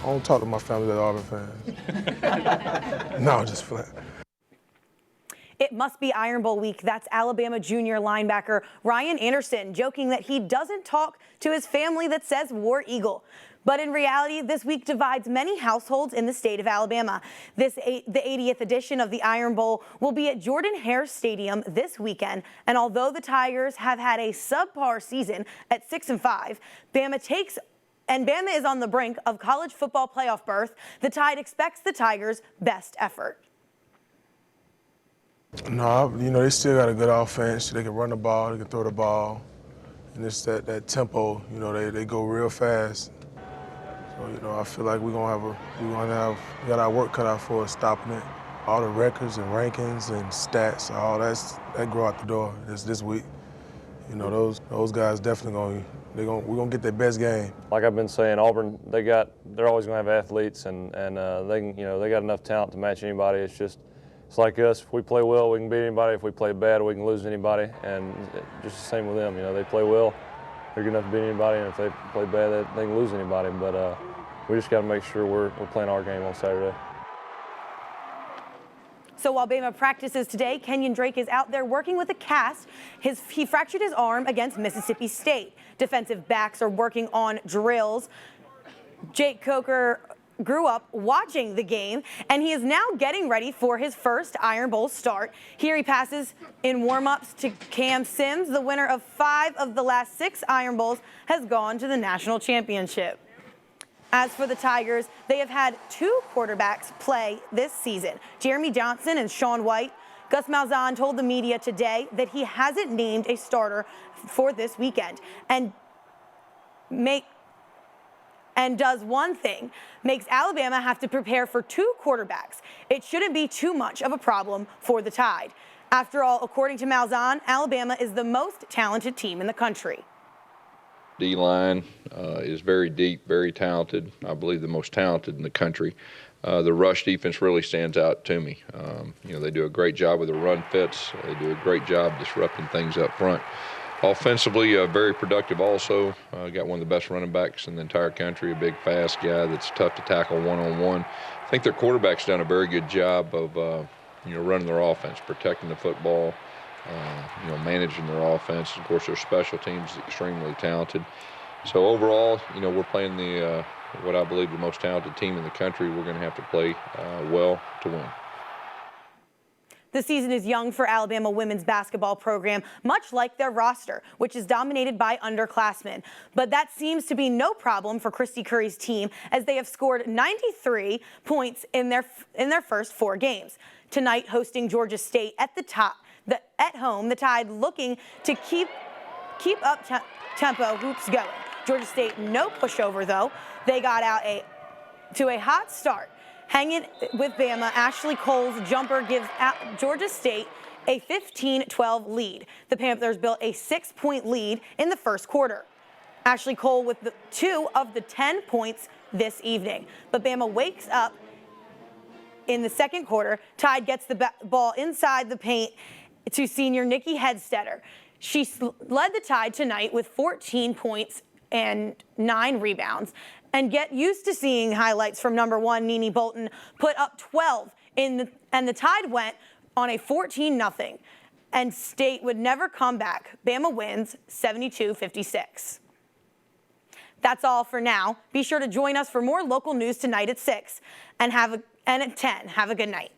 don't talk to my family that Auburn fans. No, just flat. It must be Iron Bowl week. That's Alabama junior linebacker Ryan Anderson joking that he doesn't talk to his family that says War Eagle. But in reality, this week divides many households in the state of Alabama. The 80th edition of the Iron Bowl will be at Jordan-Hare Stadium this weekend. And although the Tigers have had a subpar season at 6-5, Bama is on the brink of college football playoff berth. The Tide expects the Tigers' best effort. No, they still got a good offense. They can run the ball, they can throw the ball. And it's that tempo, they go real fast. So, I feel like we got our work cut out for us stopping it. All the records and rankings and stats, all that go out the door this week. Those guys definitely we're gonna get their best game. Like I've been saying, Auburn, they're always gonna have athletes and they got enough talent to match anybody. It's like us. If we play well, we can beat anybody. If we play bad, we can lose anybody. And just the same with them. They play well, they're good enough to beat anybody. And if they play bad, they can lose anybody. But we just got to make sure we're playing our game on Saturday. So while Bama practices today, Kenyon Drake is out there working with a cast. He fractured his arm against Mississippi State. Defensive backs are working on drills. Jake Coker grew up watching the game, and he is now getting ready for his first Iron Bowl start. Here he passes in warm-ups to Cam Sims. The winner of 5 of the last 6 Iron Bowls has gone to the national championship. As for the Tigers, they have had 2 quarterbacks play this season, Jeremy Johnson and Sean White. Gus Malzahn told the media today that he hasn't named a starter for this weekend and does one thing, makes Alabama have to prepare for 2 quarterbacks. It shouldn't be too much of a problem for the Tide. After all, according to Malzahn, Alabama is the most talented team in the country. D-line is very deep, very talented. I believe the most talented in the country. The rush defense really stands out to me. They do a great job with the run fits. They do a great job disrupting things up front. Offensively, very productive also. Got one of the best running backs in the entire country, a big, fast guy that's tough to tackle one-on-one. I think their quarterback's done a very good job of, running their offense, protecting the football, managing their offense. Of course, their special teams is extremely talented. So overall, we're playing what I believe the most talented team in the country. We're going to have to play well to win. The season is young for Alabama women's basketball program, much like their roster, which is dominated by underclassmen. But that seems to be no problem for Christy Curry's team, as they have scored 93 points in their first 4 games. Tonight, hosting Georgia State at home, the Tide looking to keep up tempo hoops going. Georgia State no pushover though. They got out to a hot start. Hanging with Bama, Ashley Cole's jumper gives Georgia State a 15-12 lead. The Panthers built a 6-point lead in the first quarter. Ashley Cole with 2 of the 10 points this evening. But Bama wakes up in the second quarter. Tide gets the ball inside the paint to senior Nikki Hedstetter. She led the Tide tonight with 14 points and 9 rebounds. And get used to seeing highlights from number 1, Nene Bolton, put up 12 and the Tide went on a 14-0. And State would never come back. Bama wins 72-56. That's all for now. Be sure to join us for more local news tonight at 6 and at 10. Have a good night.